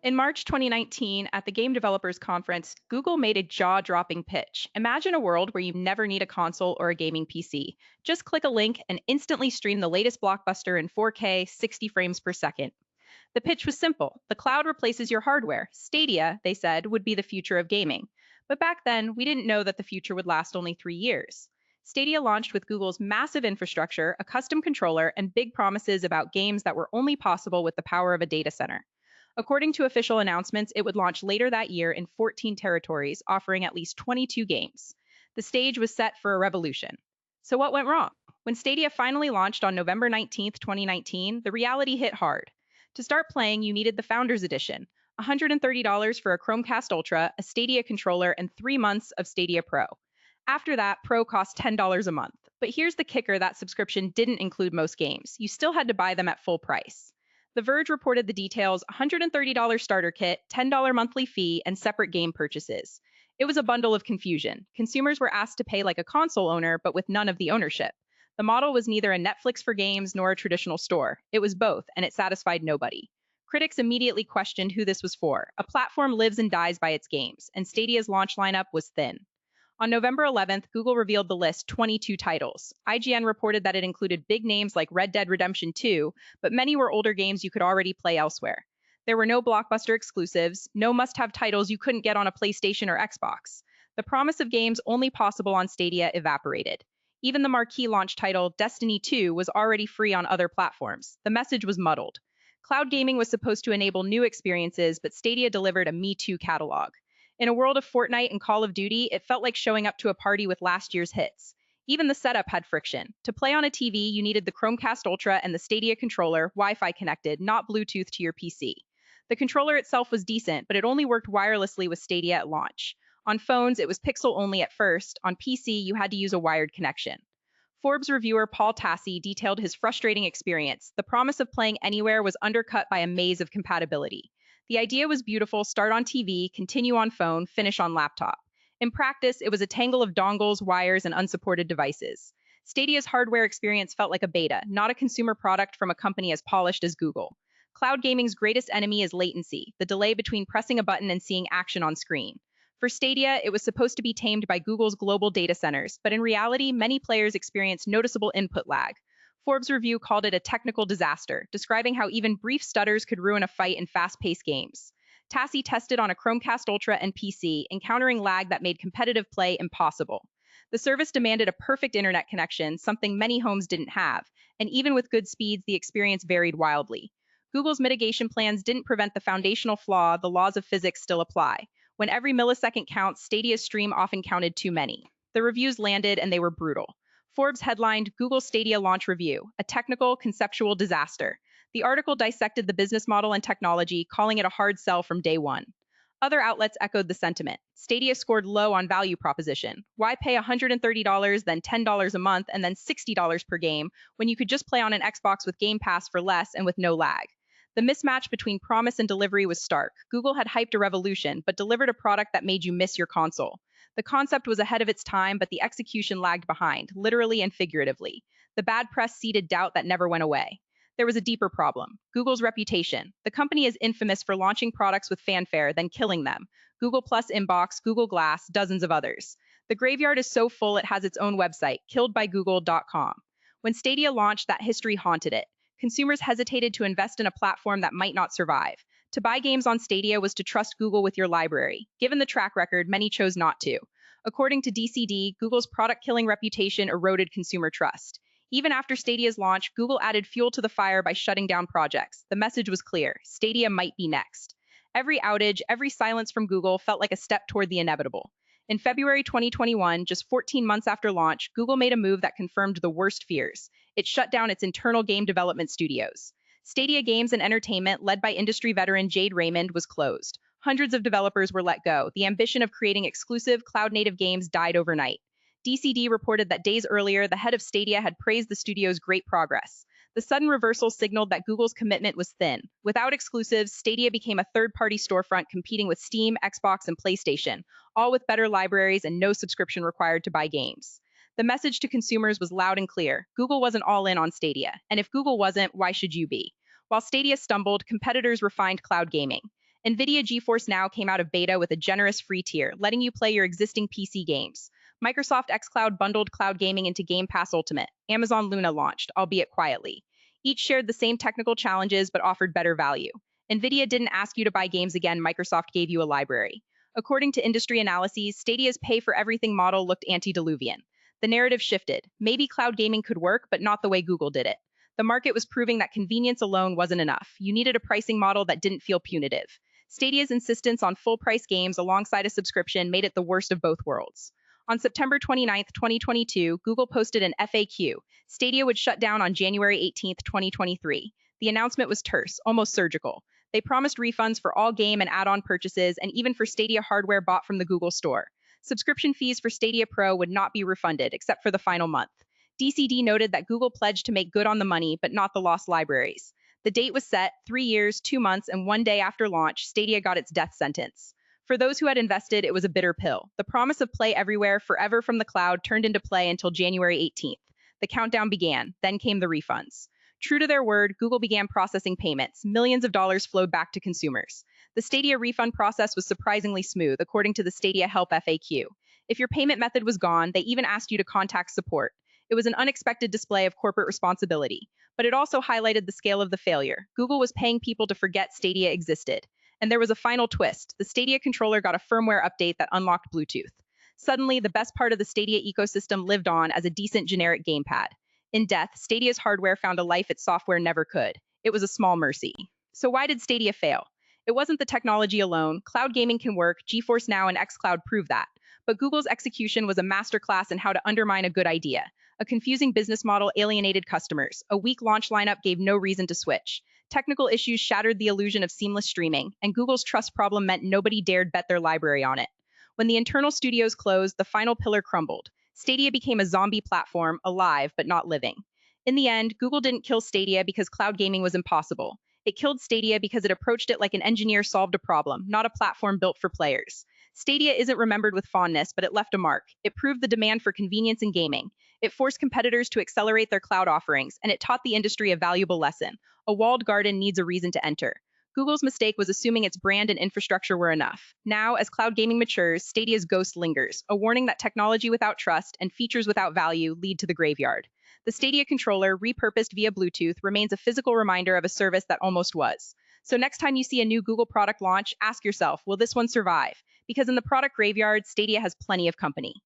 In March 2019, at the Game Developers Conference, Google made a jaw dropping pitch. Imagine a world where you never need a console or a gaming PC. Just click a link and instantly stream the latest blockbuster in 4K, 60 frames per second. The pitch was simple: the cloud replaces your hardware. Stadia, they said, would be the future of gaming. But back then, we didn't know that the future would last only 3 years. Stadia launched with Google's massive infrastructure, a custom controller, and big promises about games that were only possible with the power of a data center. According to official announcements, it would launch later that year in 14 territories, offering at least 22 games. The stage was set for a revolution. So, what went wrong? When Stadia finally launched on November 19th, 2019, the reality hit hard. To start playing, you needed the Founders Edition, $130 for a Chromecast Ultra, a Stadia controller, and 3 months of Stadia Pro. After that, Pro cost $10 a month. But here's the kicker: that subscription didn't include most games. You still had to buy them at full price. The Verge reported the details: $130 starter kit, $10 monthly fee, and separate game purchases. It was a bundle of confusion. Consumers were asked to pay like a console owner, but with none of the ownership. The model was neither a Netflix for games nor a traditional store. It was both, and it satisfied nobody. Critics immediately questioned who this was for. A platform lives and dies by its games, and Stadia's launch lineup was thin. On November 11th, Google revealed the list: 22 titles. IGN reported that it included big names like Red Dead Redemption 2, but many were older games you could already play elsewhere. There were no blockbuster exclusives, no must-have titles you couldn't get on a PlayStation or Xbox. The promise of games only possible on Stadia evaporated. Even the marquee launch title, Destiny 2, was already free on other platforms. The message was muddled. Cloud gaming was supposed to enable new experiences, but Stadia delivered a Me Too catalog. In a world of Fortnite and Call of Duty, it felt like showing up to a party with last year's hits. Even the setup had friction. To play on a TV, you needed the Chromecast Ultra and the Stadia controller, Wi-Fi connected, not Bluetooth to your PC. The controller itself was decent, but it only worked wirelessly with Stadia at launch. On phones, it was pixel only at first. On PC, you had to use a wired connection. Forbes reviewer Paul Tassi detailed his frustrating experience. The promise of playing anywhere was undercut by a maze of compatibility. The idea was beautiful: start on TV, continue on phone, finish on laptop. In practice, it was a tangle of dongles, wires, and unsupported devices. Stadia's hardware experience felt like a beta, not a consumer product from a company as polished as Google. Cloud gaming's greatest enemy is latency, the delay between pressing a button and seeing action on screen. For Stadia, it was supposed to be tamed by Google's global data centers, but in reality, many players experienced noticeable input lag. Forbes' review called it a technical disaster, describing how even brief stutters could ruin a fight in fast-paced games. Tassi tested on a Chromecast Ultra and PC, encountering lag that made competitive play impossible. The service demanded a perfect internet connection, something many homes didn't have, and even with good speeds, the experience varied wildly. Google's mitigation plans didn't prevent the foundational flaw: the laws of physics still apply. When every millisecond counts, Stadia's stream often counted too many. The reviews landed, and they were brutal. Forbes headlined Google Stadia Launch Review, a technical, conceptual disaster. The article dissected the business model and technology, calling it a hard sell from day one. Other outlets echoed the sentiment. Stadia scored low on value proposition. Why pay $130, then $10 a month, and then $60 per game when you could just play on an Xbox with Game Pass for less and with no lag? The mismatch between promise and delivery was stark. Google had hyped a revolution, but delivered a product that made you miss your console. The concept was ahead of its time, but the execution lagged behind, literally and figuratively. The bad press seeded doubt that never went away. There was a deeper problem: Google's reputation. The company is infamous for launching products with fanfare, then killing them. Google Plus Inbox, Google Glass, dozens of others. The graveyard is so full it has its own website, killedbygoogle.com. When Stadia launched, that history haunted it. Consumers hesitated to invest in a platform that might not survive. To buy games on Stadia was to trust Google with your library. Given the track record, many chose not to. According to DCD, Google's product-killing reputation eroded consumer trust. Even after Stadia's launch, Google added fuel to the fire by shutting down projects. The message was clear: Stadia might be next. Every outage, every silence from Google felt like a step toward the inevitable. In February 2021, just 14 months after launch, Google made a move that confirmed the worst fears. It shut down its internal game development studios. Stadia Games and Entertainment, led by industry veteran Jade Raymond, was closed. Hundreds of developers were let go. The ambition of creating exclusive, cloud-native games died overnight. DCD reported that days earlier, the head of Stadia had praised the studio's great progress. The sudden reversal signaled that Google's commitment was thin. Without exclusives, Stadia became a third-party storefront competing with Steam, Xbox, and PlayStation, all with better libraries and no subscription required to buy games. The message to consumers was loud and clear: Google wasn't all in on Stadia, and if Google wasn't, why should you be? While Stadia stumbled, competitors refined cloud gaming. NVIDIA GeForce Now came out of beta with a generous free tier, letting you play your existing PC games. Microsoft xCloud bundled cloud gaming into Game Pass Ultimate. Amazon Luna launched, albeit quietly. Each shared the same technical challenges but offered better value. NVIDIA didn't ask you to buy games again, Microsoft gave you a library. According to industry analyses, Stadia's pay for everything model looked antediluvian. The narrative shifted. Maybe cloud gaming could work, but not the way Google did it. The market was proving that convenience alone wasn't enough. You needed a pricing model that didn't feel punitive. Stadia's insistence on full-price games alongside a subscription made it the worst of both worlds. On September 29, 2022, Google posted an FAQ. Stadia would shut down on January 18, 2023. The announcement was terse, almost surgical. They promised refunds for all game and add-on purchases and even for Stadia hardware bought from the Google Store. Subscription fees for Stadia Pro would not be refunded, except for the final month. DCD noted that Google pledged to make good on the money, but not the lost libraries. The date was set, 3 years, 2 months, and 1 day after launch, Stadia got its death sentence. For those who had invested, it was a bitter pill. The promise of play everywhere, forever from the cloud, turned into play until January 18th. The countdown began, then came the refunds. True to their word, Google began processing payments. Millions of dollars flowed back to consumers. The Stadia refund process was surprisingly smooth, according to the Stadia Help FAQ. If your payment method was gone, they even asked you to contact support. It was an unexpected display of corporate responsibility, but it also highlighted the scale of the failure. Google was paying people to forget Stadia existed. And there was a final twist. The Stadia controller got a firmware update that unlocked Bluetooth. Suddenly, the best part of the Stadia ecosystem lived on as a decent generic gamepad. In death, Stadia's hardware found a life its software never could. It was a small mercy. So why did Stadia fail? It wasn't the technology alone. Cloud gaming can work. GeForce Now and xCloud prove that. But Google's execution was a masterclass in how to undermine a good idea. A confusing business model alienated customers. A weak launch lineup gave no reason to switch. Technical issues shattered the illusion of seamless streaming, and Google's trust problem meant nobody dared bet their library on it. When the internal studios closed, the final pillar crumbled. Stadia became a zombie platform, alive but not living. In the end, Google didn't kill Stadia because cloud gaming was impossible. It killed Stadia because it approached it like an engineer solved a problem, not a platform built for players. Stadia isn't remembered with fondness, but it left a mark. It proved the demand for convenience in gaming. It forced competitors to accelerate their cloud offerings, and it taught the industry a valuable lesson. A walled garden needs a reason to enter. Google's mistake was assuming its brand and infrastructure were enough. Now, as cloud gaming matures, Stadia's ghost lingers, a warning that technology without trust and features without value lead to the graveyard. The Stadia controller, repurposed via Bluetooth, remains a physical reminder of a service that almost was. So next time you see a new Google product launch, ask yourself, will this one survive? Because in the product graveyard, Stadia has plenty of company.